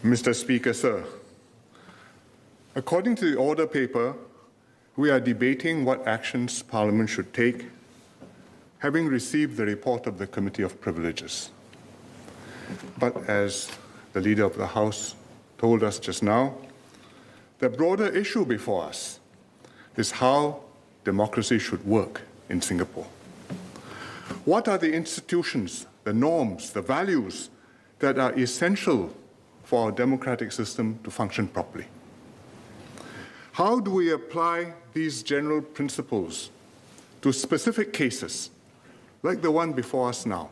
Mr. Speaker, sir, according to the order paper, we are debating what actions Parliament should take, having received the report of the Committee of Privileges. But as the Leader of the House told us just now, the broader issue before us is how democracy should work in Singapore. What are the institutions, the norms, the values that are essential for our democratic system to function properly? How do we apply these general principles to specific cases, like the one before us now,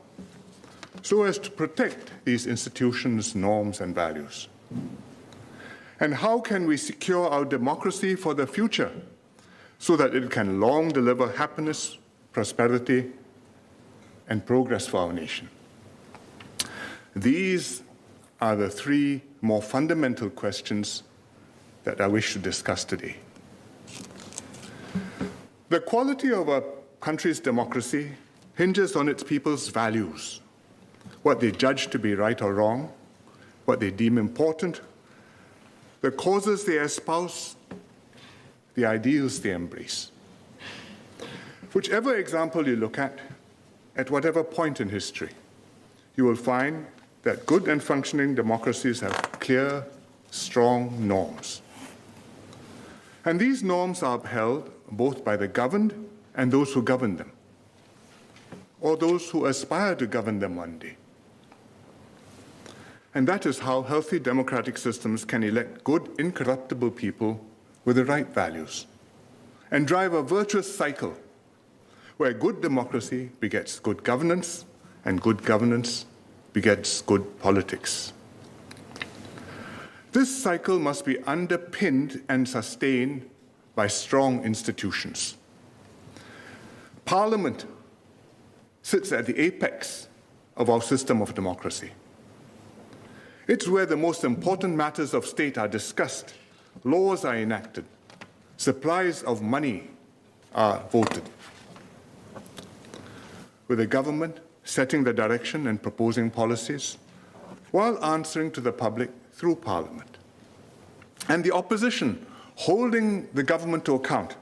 so as to protect these institutions, norms, and values? And how can we secure our democracy for the future so that it can long deliver happiness, prosperity, and progress for our nation? These are the three more fundamental questions that I wish to discuss today. The quality of a country's democracy hinges on its people's values, what they judge to be right or wrong, what they deem important, the causes they espouse, the ideals they embrace. Whichever example you look at whatever point in history, you will find that good and functioning democracies have clear, strong norms. And these norms are upheld both by the governed and those who govern them, or those who aspire to govern them one day. And that is how healthy democratic systems can elect good, incorruptible people with the right values and drive a virtuous cycle where good democracy begets good governance and good governance begets good politics. This cycle must be underpinned and sustained by strong institutions. Parliament sits at the apex of our system of democracy. It's where the most important matters of state are discussed, laws are enacted, supplies of money are voted, with the government setting the direction and proposing policies, while answering to the public through Parliament, and the opposition holding the government to account,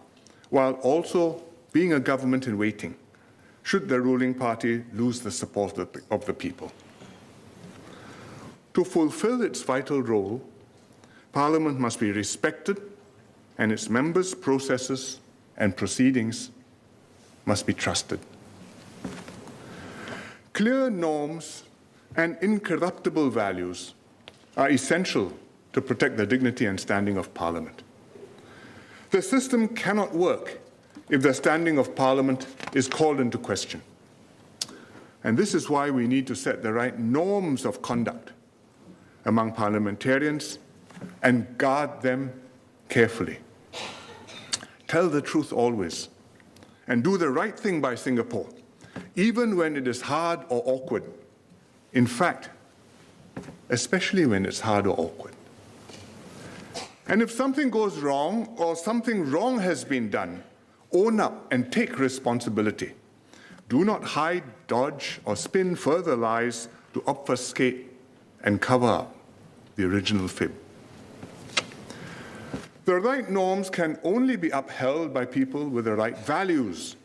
while also being a government in waiting, should the ruling party lose the support of the people. To fulfill its vital role, Parliament must be respected, and its members' processes and proceedings must be trusted. Clear norms and incorruptible values are essential to protect the dignity and standing of Parliament. The system cannot work if the standing of Parliament is called into question. And this is why we need to set the right norms of conduct among parliamentarians and guard them carefully. Tell the truth always and do the right thing by Singapore, even when it is hard or awkward. In fact, especially when it's hard or awkward. And if something goes wrong or something wrong has been done, own up and take responsibility. Do not hide, dodge, or spin further lies to obfuscate and cover up the original fib. The right norms can only be upheld by people with the right values,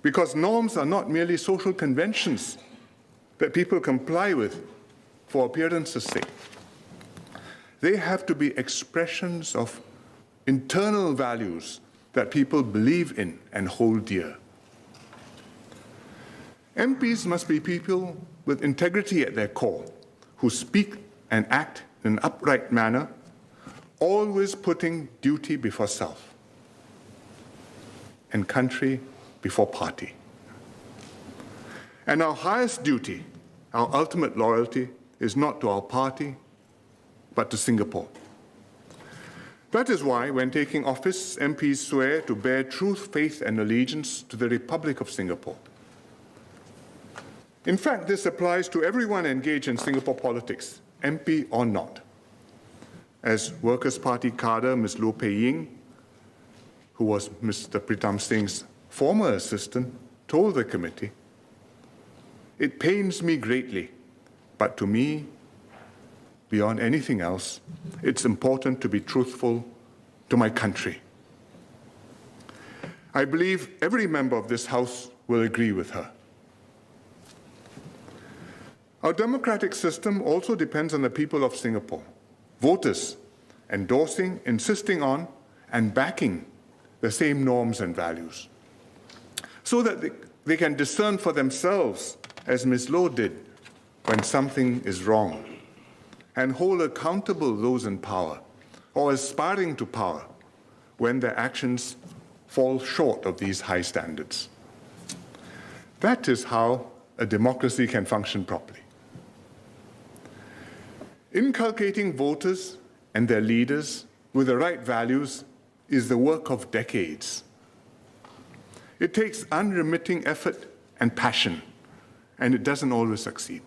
because norms are not merely social conventions that people comply with for appearance's sake. They have to be expressions of internal values that people believe in and hold dear. MPs must be people with integrity at their core, who speak and act in an upright manner, always putting duty before self and country before party. And our highest duty, our ultimate loyalty, is not to our party, but to Singapore. That is why, when taking office, MPs swear to bear truth, faith, and allegiance to the Republic of Singapore. In fact, this applies to everyone engaged in Singapore politics, MP or not. As Workers' Party cadre Ms. Loh Pei Ying, who was Mr. Pritam Singh's former assistant, told the committee, "It pains me greatly, but to me, beyond anything else, it's important to be truthful to my country. I believe every member of this House will agree with her. Our democratic system also depends on the people of Singapore, voters endorsing, insisting on, and backing the same norms and values, so that they can discern for themselves, as Ms. Loh did, when something is wrong, and hold accountable those in power or aspiring to power when their actions fall short of these high standards. That is how a democracy can function properly. Inculcating voters and their leaders with the right values is the work of decades. It takes unremitting effort and passion, and it doesn't always succeed.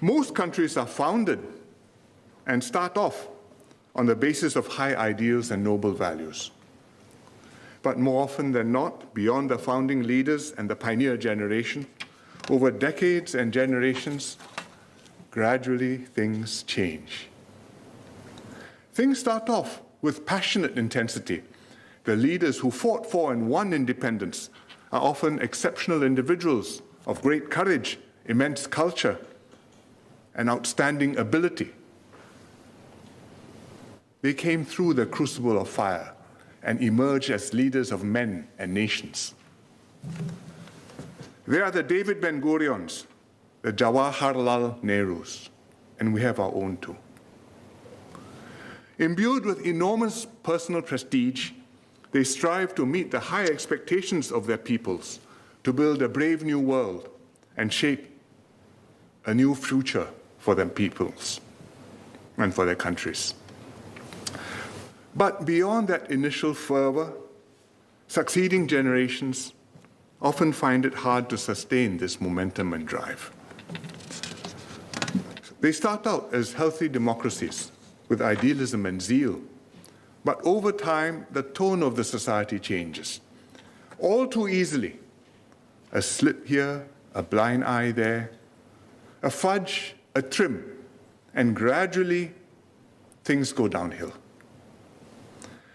Most countries are founded and start off on the basis of high ideals and noble values. But more often than not, beyond the founding leaders and the pioneer generation, over decades and generations, gradually things change. Things start off with passionate intensity. The leaders who fought for and won independence are often exceptional individuals of great courage, immense culture, and outstanding ability. They came through the crucible of fire and emerged as leaders of men and nations. They are the David Ben-Gurions, the Jawaharlal Nehrus, and we have our own too. Imbued with enormous personal prestige, they strive to meet the high expectations of their peoples, to build a brave new world and shape a new future for their peoples and for their countries. But beyond that initial fervor, succeeding generations often find it hard to sustain this momentum and drive. They start out as healthy democracies with idealism and zeal, but over time, the tone of the society changes. All too easily, a slip here, a blind eye there, a fudge, a trim, and gradually things go downhill.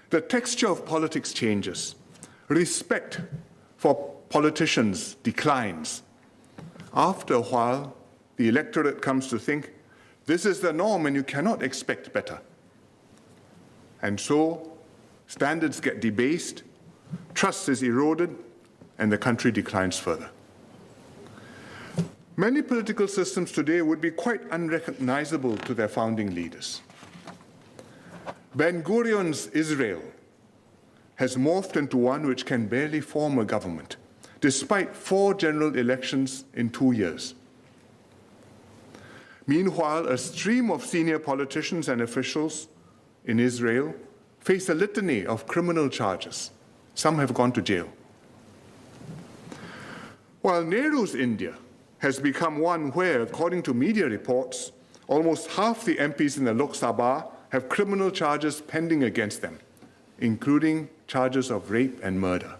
The texture of politics changes. Respect for politicians declines. After a while, the electorate comes to think, this is the norm and you cannot expect better. And so, standards get debased, trust is eroded, and the country declines further. Many political systems today would be quite unrecognizable to their founding leaders. Ben-Gurion's Israel has morphed into one which can barely form a government, despite 4 general elections in 2 years. Meanwhile, a stream of senior politicians and officials in Israel face a litany of criminal charges. Some have gone to jail. While Nehru's India has become one where, according to media reports, almost half the MPs in the Lok Sabha have criminal charges pending against them, including charges of rape and murder.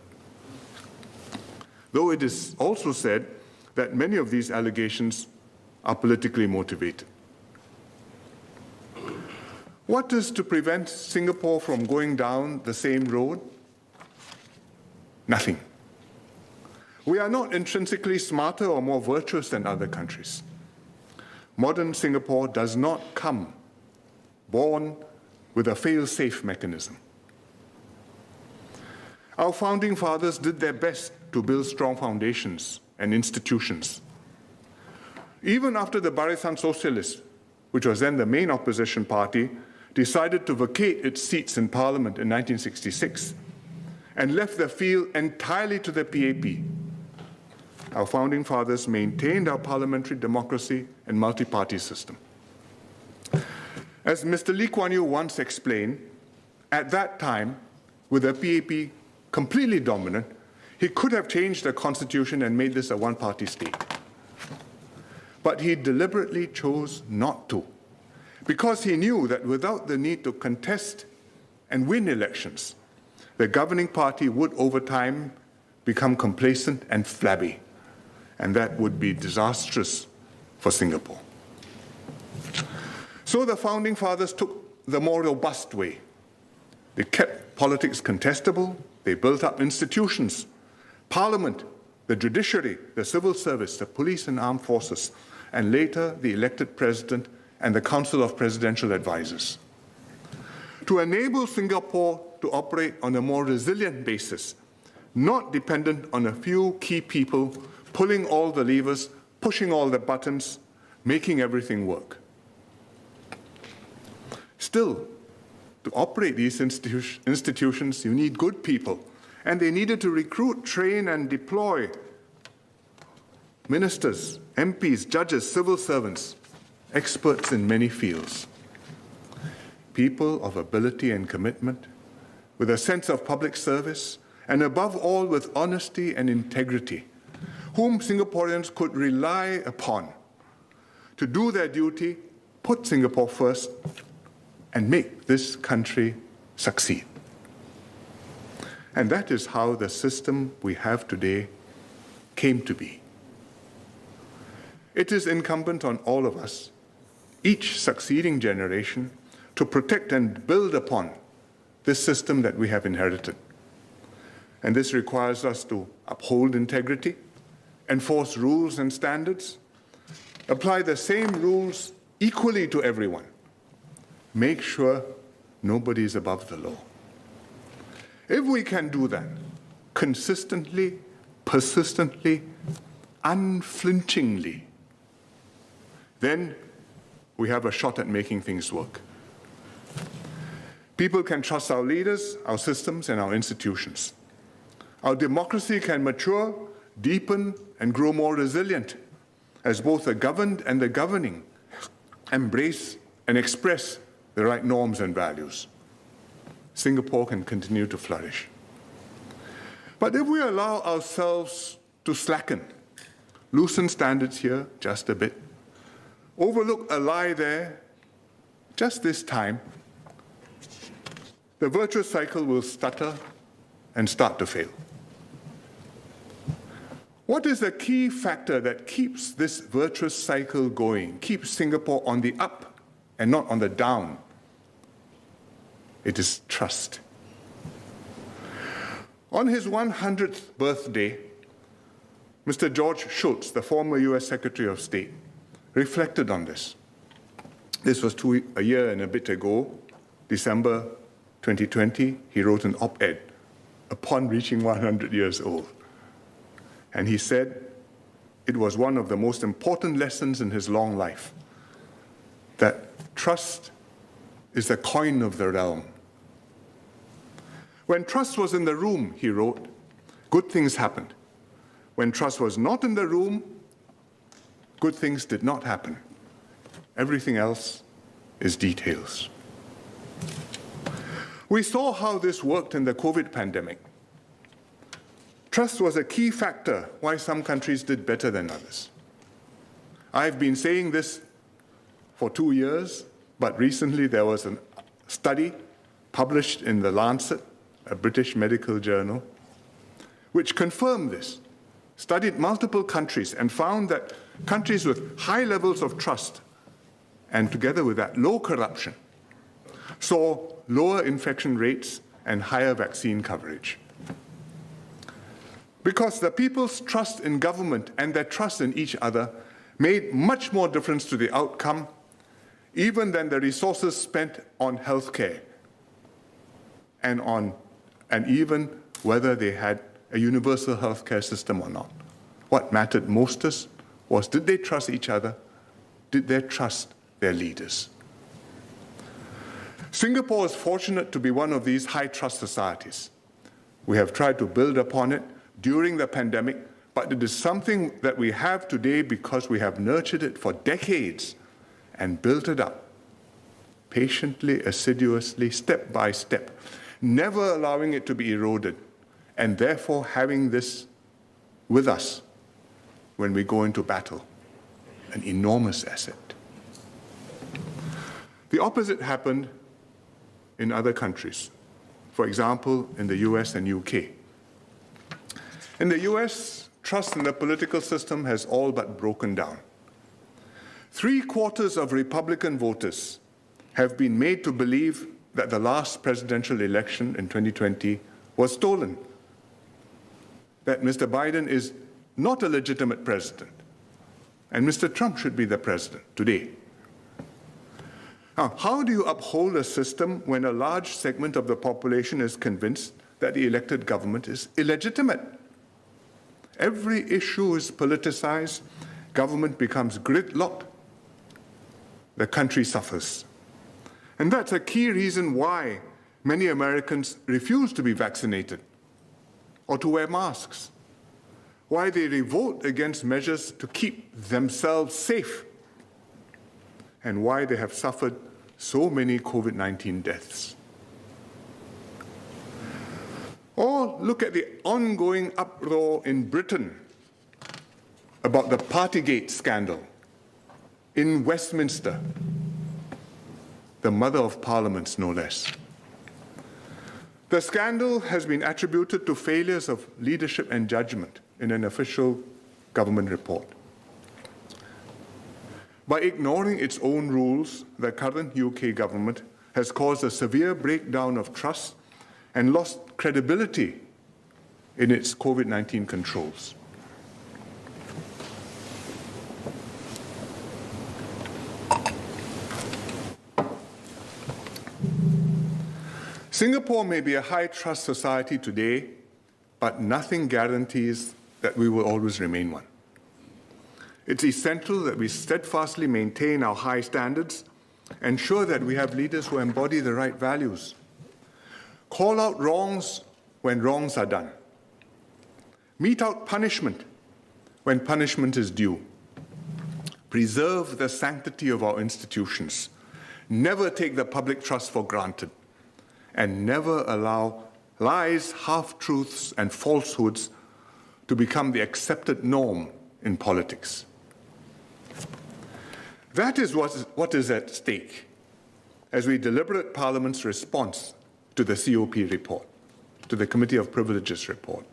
Though it is also said that many of these allegations are politically motivated. What is to prevent Singapore from going down the same road? Nothing. We are not intrinsically smarter or more virtuous than other countries. Modern Singapore does not come born with a fail-safe mechanism. Our founding fathers did their best to build strong foundations and institutions. Even after the Barisan Socialist, which was then the main opposition party, decided to vacate its seats in Parliament in 1966 and left the field entirely to the PAP, our founding fathers maintained our parliamentary democracy and multi-party system. As Mr. Lee Kuan Yew once explained, at that time, with the PAP completely dominant, he could have changed the constitution and made this a one-party state. But he deliberately chose not to, because he knew that without the need to contest and win elections, the governing party would over time become complacent and flabby, and that would be disastrous for Singapore. So the Founding Fathers took the more robust way. They kept politics contestable, they built up institutions, Parliament, the judiciary, the civil service, the police and armed forces, and later the elected president and the Council of Presidential Advisors. To enable Singapore to operate on a more resilient basis, not dependent on a few key people pulling all the levers, pushing all the buttons, making everything work. Still, to operate these institutions, you need good people, and they needed to recruit, train, and deploy ministers, MPs, judges, civil servants, experts in many fields. People of ability and commitment, with a sense of public service, and above all with honesty and integrity, whom Singaporeans could rely upon to do their duty, put Singapore first, and make this country succeed. And that is how the system we have today came to be. It is incumbent on all of us, each succeeding generation, to protect and build upon this system that we have inherited. And this requires us to uphold integrity, enforce rules and standards, apply the same rules equally to everyone, make sure nobody is above the law. If we can do that consistently, persistently, unflinchingly, then we have a shot at making things work. People can trust our leaders, our systems, and our institutions. Our democracy can mature, deepen, and grow more resilient as both the governed and the governing embrace and express the right norms and values. Singapore can continue to flourish. But if we allow ourselves to slacken, loosen standards here just a bit, overlook a lie there just this time, the virtuous cycle will stutter and start to fail. What is the key factor that keeps this virtuous cycle going, keeps Singapore on the up and not on the down? It is trust. On his 100th birthday, Mr. George Shultz, the former US Secretary of State, reflected on this. This was a year and a bit ago, December 2020. He wrote an op-ed upon reaching 100 years old. And he said it was one of the most important lessons in his long life, that trust is the coin of the realm. When trust was in the room, he wrote, good things happened. When trust was not in the room, good things did not happen. Everything else is details. We saw how this worked in the COVID pandemic. Trust was a key factor why some countries did better than others. I've been saying this for 2 years, but recently there was a study published in The Lancet, a British medical journal, which confirmed this, studied multiple countries and found that countries with high levels of trust and together with that low corruption saw lower infection rates and higher vaccine coverage. Because the people's trust in government and their trust in each other made much more difference to the outcome even than the resources spent on healthcare and even whether they had a universal healthcare system or not. What mattered most was, did they trust each other? Did they trust their leaders? Singapore is fortunate to be one of these high-trust societies. We have tried to build upon it during the pandemic, but it is something that we have today because we have nurtured it for decades and built it up, patiently, assiduously, step by step, never allowing it to be eroded, and therefore having this with us when we go into battle, an enormous asset. The opposite happened in other countries, for example, in the US and UK. In the US, trust in the political system has all but broken down. 3/4 of Republican voters have been made to believe that the last presidential election in 2020 was stolen, that Mr. Biden is not a legitimate president, and Mr. Trump should be the president today. Now, how do you uphold a system when a large segment of the population is convinced that the elected government is illegitimate? Every issue is politicized, government becomes gridlocked, the country suffers. And that's a key reason why many Americans refuse to be vaccinated or to wear masks, why they revolt against measures to keep themselves safe, and why they have suffered so many COVID-19 deaths. Or look at the ongoing uproar in Britain about the Partygate scandal in Westminster, the mother of parliaments, no less. The scandal has been attributed to failures of leadership and judgment in an official government report. By ignoring its own rules, the current UK government has caused a severe breakdown of trust and lost credibility in its COVID-19 controls. Singapore may be a high-trust society today, but nothing guarantees that we will always remain one. It's essential that we steadfastly maintain our high standards, ensure that we have leaders who embody the right values, call out wrongs when wrongs are done, mete out punishment when punishment is due, preserve the sanctity of our institutions, never take the public trust for granted, and never allow lies, half-truths, and falsehoods to become the accepted norm in politics. That is what is at stake as we deliberate Parliament's response to the COP report, to the Committee of Privileges report.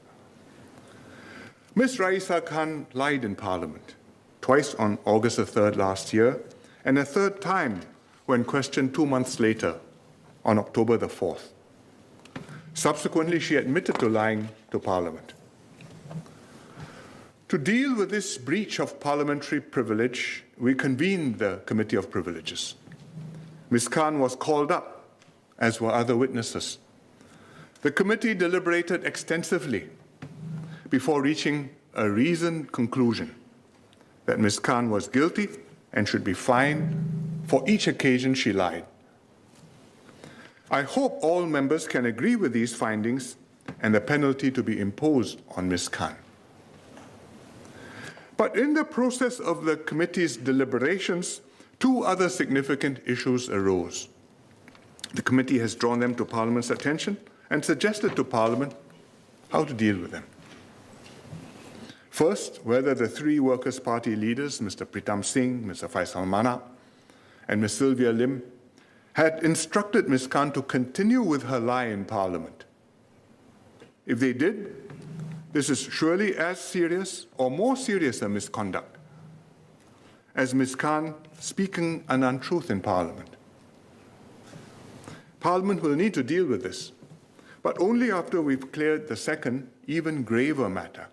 Ms. Raisa Khan lied in Parliament, twice on August the 3rd last year, and a third time when questioned 2 months later on October the 4th. Subsequently, she admitted to lying to Parliament. To deal with this breach of parliamentary privilege, we convened the Committee of Privileges. Ms. Khan was called up, as were other witnesses. The committee deliberated extensively before reaching a reasoned conclusion that Ms. Khan was guilty and should be fined for each occasion she lied. I hope all members can agree with these findings and the penalty to be imposed on Ms. Khan. But in the process of the committee's deliberations, two other significant issues arose. The committee has drawn them to Parliament's attention and suggested to Parliament how to deal with them. First, whether the three Workers' Party leaders, Mr. Pritam Singh, Mr. Faisal Manap, and Ms. Sylvia Lim, had instructed Ms. Khan to continue with her lie in Parliament. If they did, this is surely as serious or more serious a misconduct as Ms. Khan speaking an untruth in Parliament. Parliament will need to deal with this, but only after we've cleared the second, even graver matter.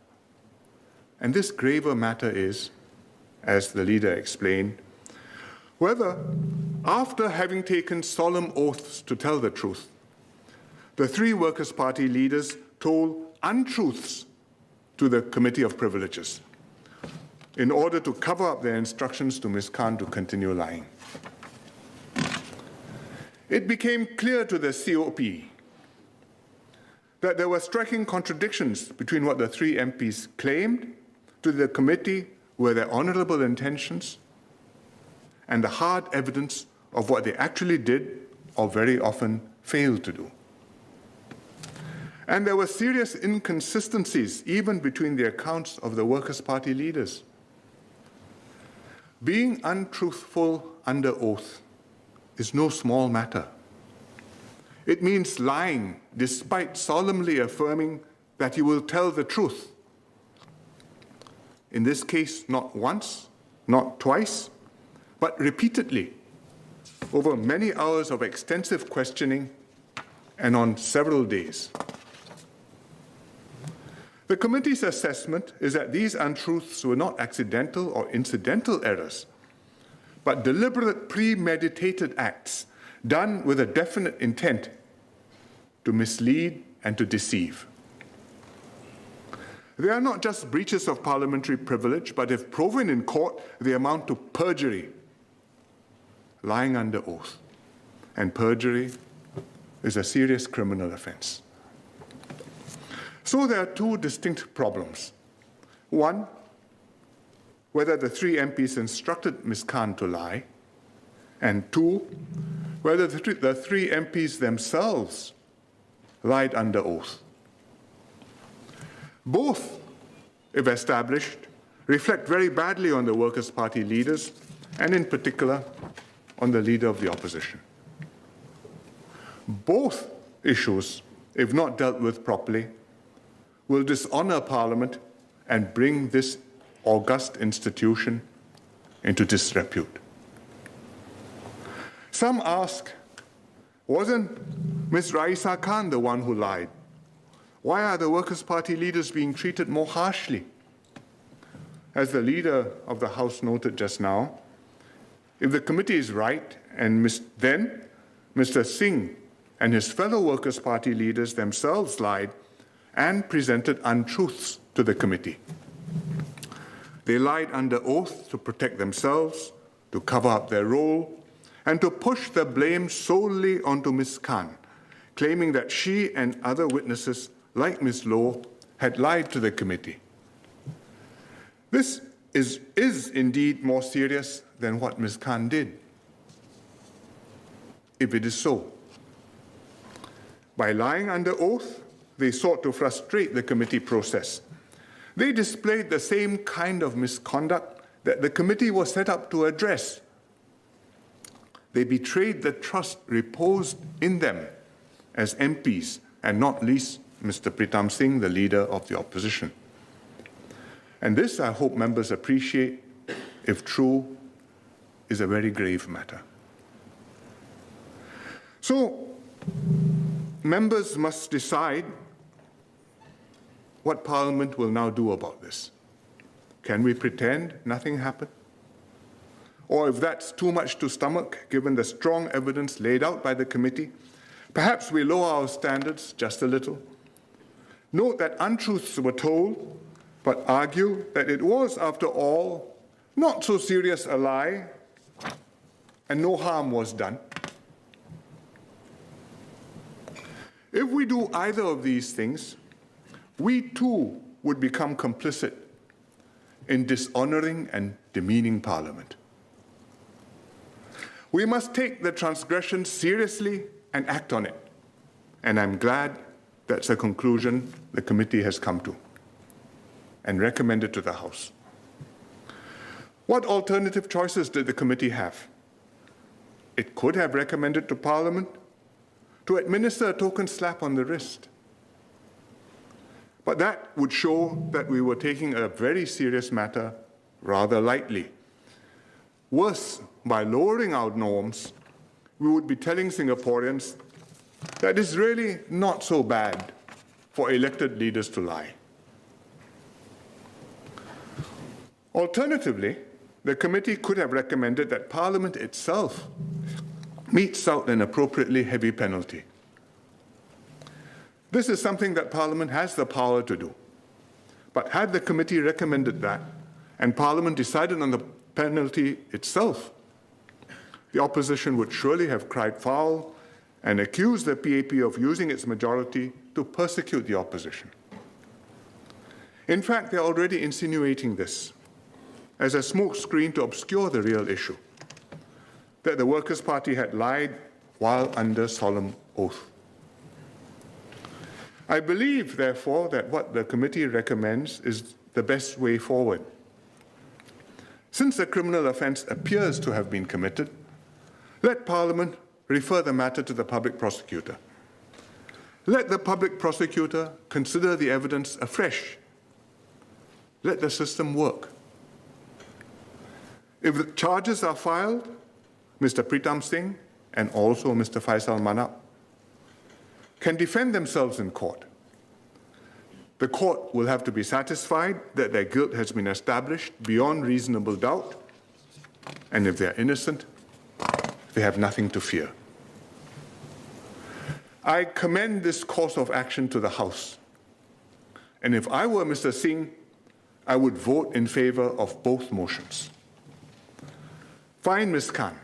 And this graver matter is, as the leader explained, whether, after having taken solemn oaths to tell the truth, the three Workers' Party leaders told untruths to the Committee of Privileges in order to cover up their instructions to Ms. Khan to continue lying. It became clear to the COP that there were striking contradictions between what the three MPs claimed to the committee were their honourable intentions and the hard evidence of what they actually did or very often failed to do. And there were serious inconsistencies even between the accounts of the Workers' Party leaders. Being untruthful under oath is no small matter. It means lying despite solemnly affirming that you will tell the truth. In this case, not once, not twice, but repeatedly. over many hours of extensive questioning and on several days. The committee's assessment is that these untruths were not accidental or incidental errors, but deliberate, premeditated acts done with a definite intent to mislead and to deceive. They are not just breaches of parliamentary privilege, but if proven in court, they amount to perjury, lying under oath. And perjury is a serious criminal offense. So there are two distinct problems. One, whether the three MPs instructed Ms. Khan to lie, and two, whether the three MPs themselves lied under oath. Both, if established, reflect very badly on the Workers' Party leaders, and in particular, on the leader of the opposition. Both issues, if not dealt with properly, will dishonor Parliament and bring this august institution into disrepute. Some ask, wasn't Ms. Raisa Khan the one who lied? Why are the Workers' Party leaders being treated more harshly? As the leader of the House noted just now, if the committee is right, and then Mr. Singh and his fellow Workers' Party leaders themselves lied and presented untruths to the committee. They lied under oath to protect themselves, to cover up their role, and to push the blame solely onto Ms. Khan, claiming that she and other witnesses, like Ms. Lowe, had lied to the committee. This is indeed more serious than what Ms. Khan did, if it is so. By lying under oath, they sought to frustrate the committee process. They displayed the same kind of misconduct that the committee was set up to address. They betrayed the trust reposed in them as MPs, and not least Mr. Pritam Singh, the leader of the opposition. And this, I hope members appreciate, if true, is a very grave matter. So, members must decide what Parliament will now do about this. Can we pretend nothing happened? Or if that's too much to stomach, given the strong evidence laid out by the committee, perhaps we lower our standards just a little. Note that untruths were told, but argue that it was, after all, not so serious a lie, and no harm was done. If we do either of these things, we too would become complicit in dishonoring and demeaning Parliament. We must take the transgression seriously and act on it. And I'm glad that's a conclusion the committee has come to and recommended to the House. What alternative choices did the committee have? It could have recommended to Parliament to administer a token slap on the wrist. But that would show that we were taking a very serious matter rather lightly. Worse, by lowering our norms, we would be telling Singaporeans that it's really not so bad for elected leaders to lie. Alternatively, the committee could have recommended that Parliament itself metes out an appropriately heavy penalty. This is something that Parliament has the power to do. But had the committee recommended that, and Parliament decided on the penalty itself, the opposition would surely have cried foul and accused the PAP of using its majority to persecute the opposition. In fact, they're already insinuating this as a smokescreen to obscure the real issue, that the Workers' Party had lied while under solemn oath. I believe, therefore, that what the committee recommends is the best way forward. Since the criminal offence appears to have been committed, let Parliament refer the matter to the Public Prosecutor. Let the Public Prosecutor consider the evidence afresh. Let the system work. If the charges are filed, Mr. Pritam Singh and also Mr. Faisal Manap can defend themselves in court. The court will have to be satisfied that their guilt has been established beyond reasonable doubt, and if they're innocent, they have nothing to fear. I commend this course of action to the House, and if I were Mr. Singh, I would vote in favor of both motions. Fine Ms. Khan,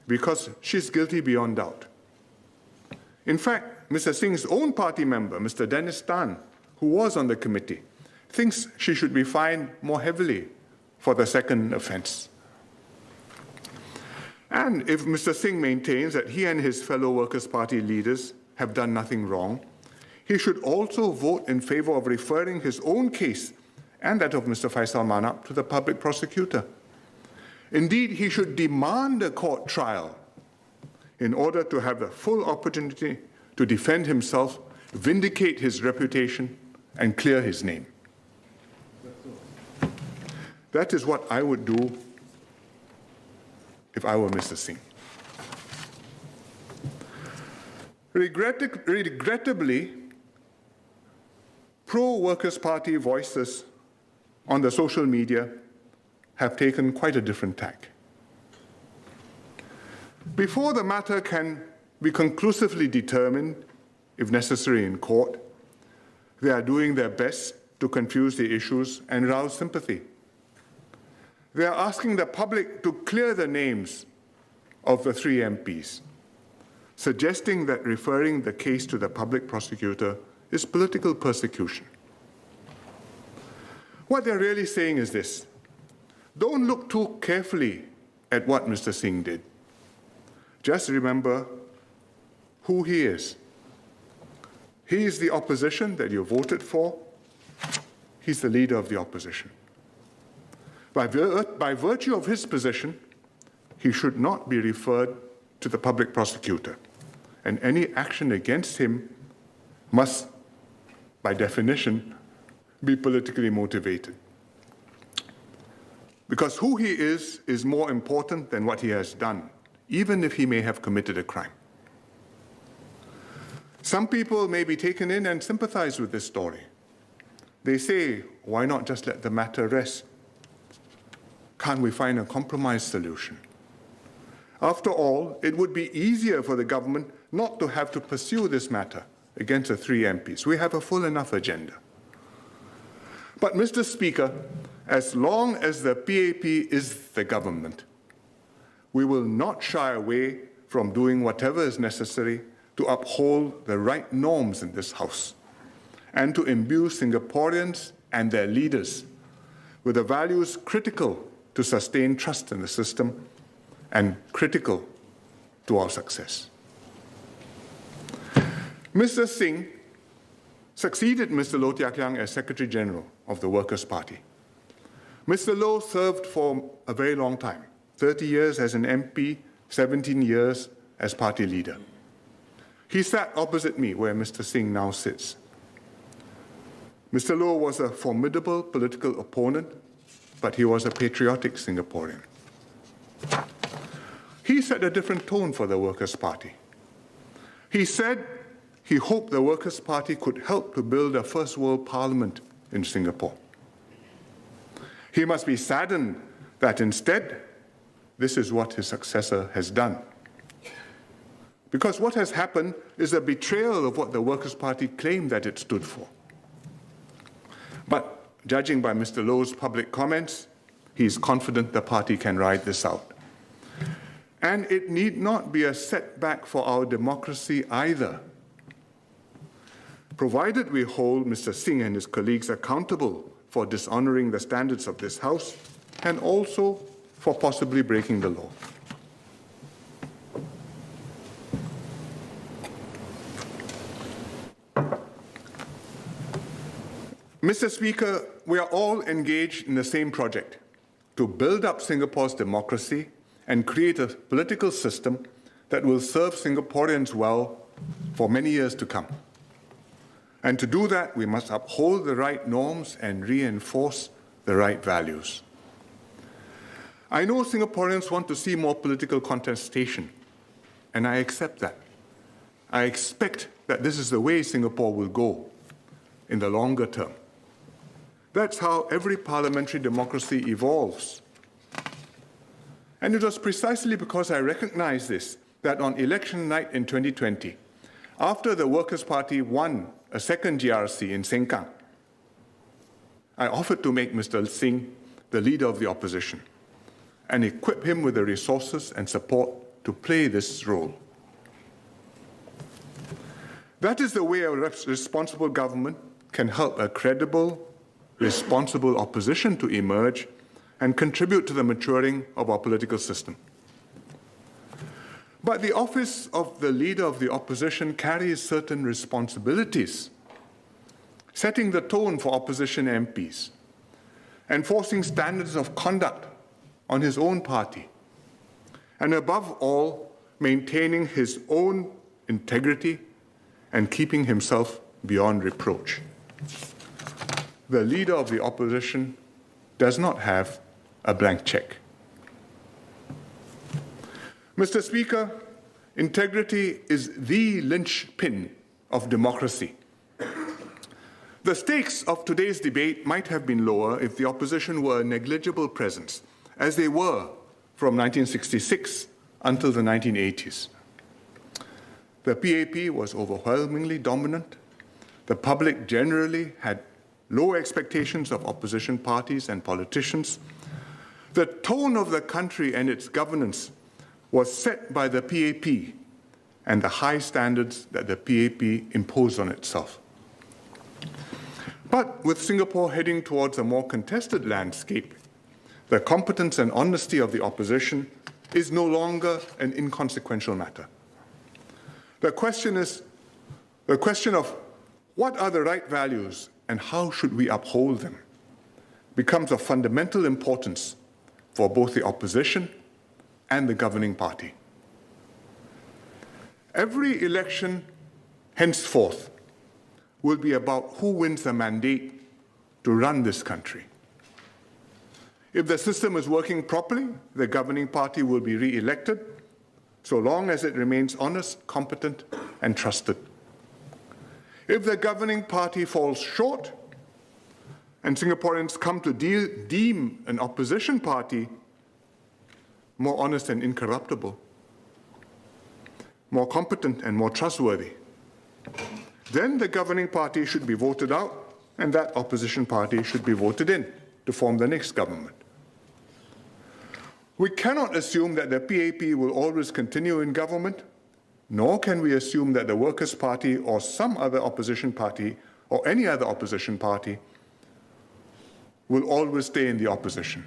because she's guilty beyond doubt. In fact, Mr. Singh's own party member, Mr. Dennis Tan, who was on the committee, thinks she should be fined more heavily for the second offense. And if Mr. Singh maintains that he and his fellow Workers' Party leaders have done nothing wrong, he should also vote in favor of referring his own case and that of Mr. Faisal Manap to the Public Prosecutor. Indeed, he should demand a court trial in order to have the full opportunity to defend himself, vindicate his reputation, and clear his name. That is what I would do if I were Mr. Singh. Regrettably, pro-Workers' Party voices on the social media have taken quite a different tack. Before the matter can be conclusively determined, if necessary in court, they are doing their best to confuse the issues and rouse sympathy. They are asking the public to clear the names of the 3 MPs, suggesting that referring the case to the public prosecutor is political persecution. What they're really saying is this: don't look too carefully at what Mr. Singh did. Just remember who he is. He is the opposition that you voted for. He's the leader of the opposition. By virtue of his position, he should not be referred to the public prosecutor, and any action against him must, by definition, be politically motivated. Because who he is more important than what he has done, even if he may have committed a crime. Some people may be taken in and sympathize with this story. They say, why not just let the matter rest? Can't we find a compromise solution? After all, it would be easier for the government not to have to pursue this matter against the 3 MPs. We have a full enough agenda. But, Mr. Speaker, as long as the PAP is the government, we will not shy away from doing whatever is necessary to uphold the right norms in this House and to imbue Singaporeans and their leaders with the values critical to sustain trust in the system and critical to our success. Mr. Singh succeeded Mr. Loh Teck Liang as Secretary General of the Workers' Party. Mr. Loh served for a very long time, 30 years as an MP, 17 years as party leader. He sat opposite me where Mr. Singh now sits. Mr. Loh was a formidable political opponent, but he was a patriotic Singaporean. He set a different tone for the Workers' Party. He said he hoped the Workers' Party could help to build a first world parliament in Singapore. He must be saddened that instead, this is what his successor has done. Because what has happened is a betrayal of what the Workers' Party claimed that it stood for. But judging by Mr. Loh's public comments, he is confident the party can ride this out. And it need not be a setback for our democracy either. Provided we hold Mr. Singh and his colleagues accountable for dishonoring the standards of this House and also for possibly breaking the law. Mr. Speaker, we are all engaged in the same project to build up Singapore's democracy and create a political system that will serve Singaporeans well for many years to come. And to do that, we must uphold the right norms and reinforce the right values. I know Singaporeans want to see more political contestation, and I accept that. I expect that this is the way Singapore will go in the longer term. That's how every parliamentary democracy evolves. And it was precisely because I recognized this that on election night in 2020, after the Workers' Party won a second GRC in Sengkang, I offered to make Mr. Singh the leader of the opposition and equip him with the resources and support to play this role. That is the way a responsible government can help a credible, responsible opposition to emerge and contribute to the maturing of our political system. But the office of the leader of the opposition carries certain responsibilities, setting the tone for opposition MPs, enforcing standards of conduct on his own party, and above all, maintaining his own integrity and keeping himself beyond reproach. The leader of the opposition does not have a blank check. Mr. Speaker, integrity is the linchpin of democracy. The stakes of today's debate might have been lower if the opposition were a negligible presence, as they were from 1966 until the 1980s. The PAP was overwhelmingly dominant. The public generally had low expectations of opposition parties and politicians. The tone of the country and its governance was set by the PAP and the high standards that the PAP imposed on itself. But with Singapore heading towards a more contested landscape, the competence and honesty of the opposition is no longer an inconsequential matter. The question of what are the right values and how should we uphold them becomes of fundamental importance for both the opposition and the governing party. Every election henceforth will be about who wins the mandate to run this country. If the system is working properly, the governing party will be re-elected, so long as it remains honest, competent, and trusted. If the governing party falls short, and Singaporeans come to deem an opposition party more honest and incorruptible, more competent and more trustworthy, then the governing party should be voted out, and that opposition party should be voted in to form the next government. We cannot assume that the PAP will always continue in government, nor can we assume that the Workers' Party or some other opposition party or any other opposition party will always stay in the opposition.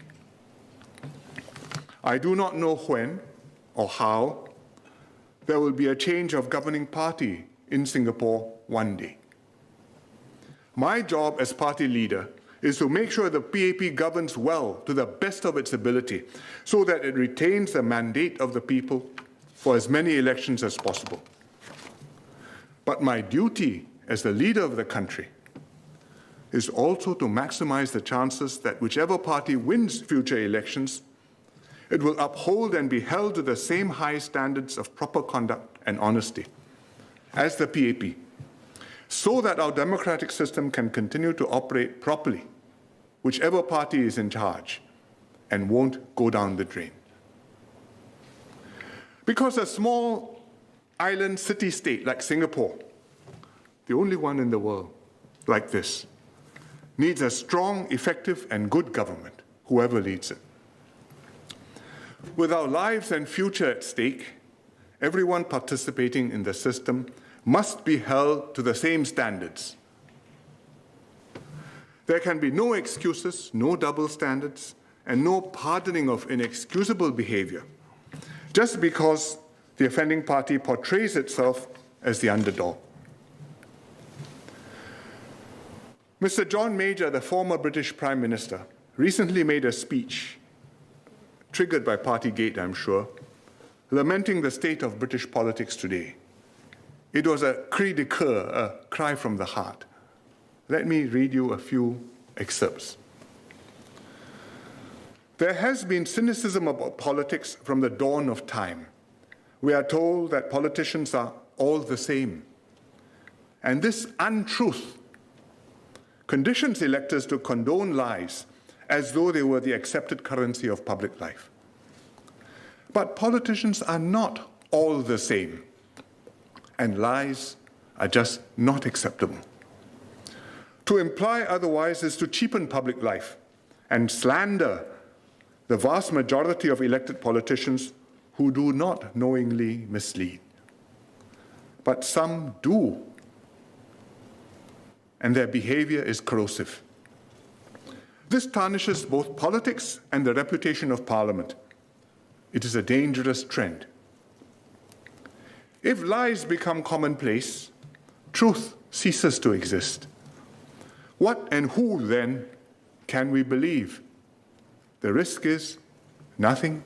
I do not know when or how there will be a change of governing party in Singapore one day. My job as party leader is to make sure the PAP governs well to the best of its ability so that it retains the mandate of the people for as many elections as possible. But my duty as the leader of the country is also to maximize the chances that whichever party wins future elections, it will uphold and be held to the same high standards of proper conduct and honesty as the PAP, so that our democratic system can continue to operate properly, whichever party is in charge, and won't go down the drain. Because a small island city-state like Singapore, the only one in the world like this, needs a strong, effective, and good government, whoever leads it. With our lives and future at stake, everyone participating in the system must be held to the same standards. There can be no excuses, no double standards, and no pardoning of inexcusable behavior, just because the offending party portrays itself as the underdog. Mr. John Major, the former British Prime Minister, recently made a speech, triggered by Partygate, I'm sure, lamenting the state of British politics today. It was a cri de coeur, a cry from the heart. Let me read you a few excerpts. There has been cynicism about politics from the dawn of time. We are told that politicians are all the same. And this untruth conditions electors to condone lies as though they were the accepted currency of public life. But politicians are not all the same, and lies are just not acceptable. To imply otherwise is to cheapen public life and slander the vast majority of elected politicians who do not knowingly mislead. But some do, and their behavior is corrosive. This tarnishes both politics and the reputation of Parliament. It is a dangerous trend. If lies become commonplace, truth ceases to exist. What and who, then, can we believe? The risk is nothing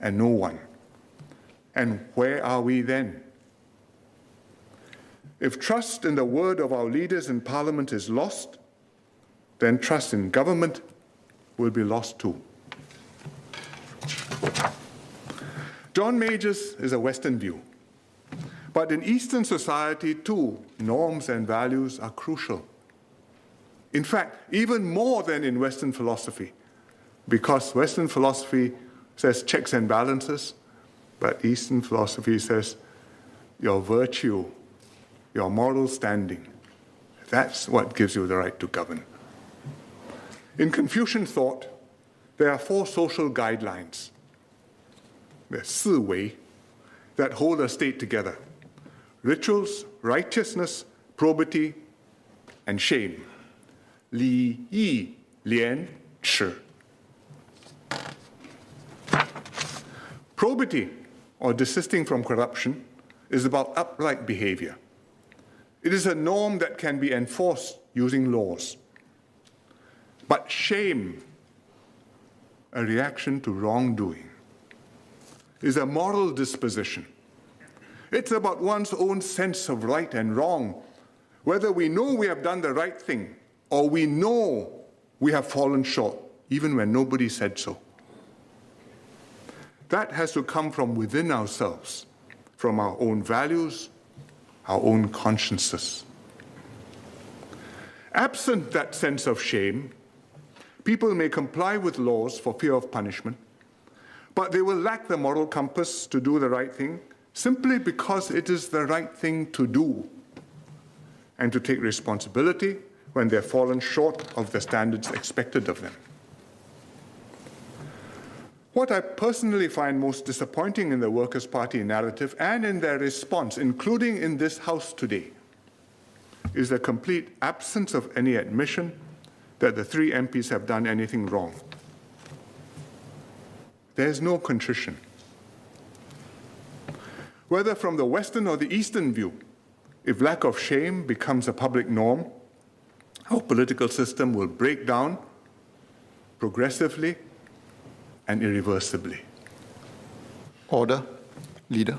and no one. And where are we then? If trust in the word of our leaders in Parliament is lost, then trust in government will be lost too. John Major's is a Western view. But in Eastern society, too, norms and values are crucial. In fact, even more than in Western philosophy, because Western philosophy says checks and balances, but Eastern philosophy says your virtue, your moral standing, that's what gives you the right to govern. In Confucian thought, there are 4 social guidelines, the 四维, that hold a state together: rituals, righteousness, probity, and shame. 礼义廉耻. Probity, or desisting from corruption, is about upright behavior. It is a norm that can be enforced using laws. But shame, a reaction to wrongdoing, is a moral disposition. It's about one's own sense of right and wrong, whether we know we have done the right thing or we know we have fallen short, even when nobody said so. That has to come from within ourselves, from our own values, our own consciences. Absent that sense of shame, people may comply with laws for fear of punishment, but they will lack the moral compass to do the right thing simply because it is the right thing to do, and to take responsibility when they've fallen short of the standards expected of them. What I personally find most disappointing in the Workers' Party narrative and in their response, including in this House today, is the complete absence of any admission that the 3 MPs have done anything wrong. There's no contrition. Whether from the Western or the Eastern view, if lack of shame becomes a public norm, our political system will break down progressively and irreversibly. Order. Leader.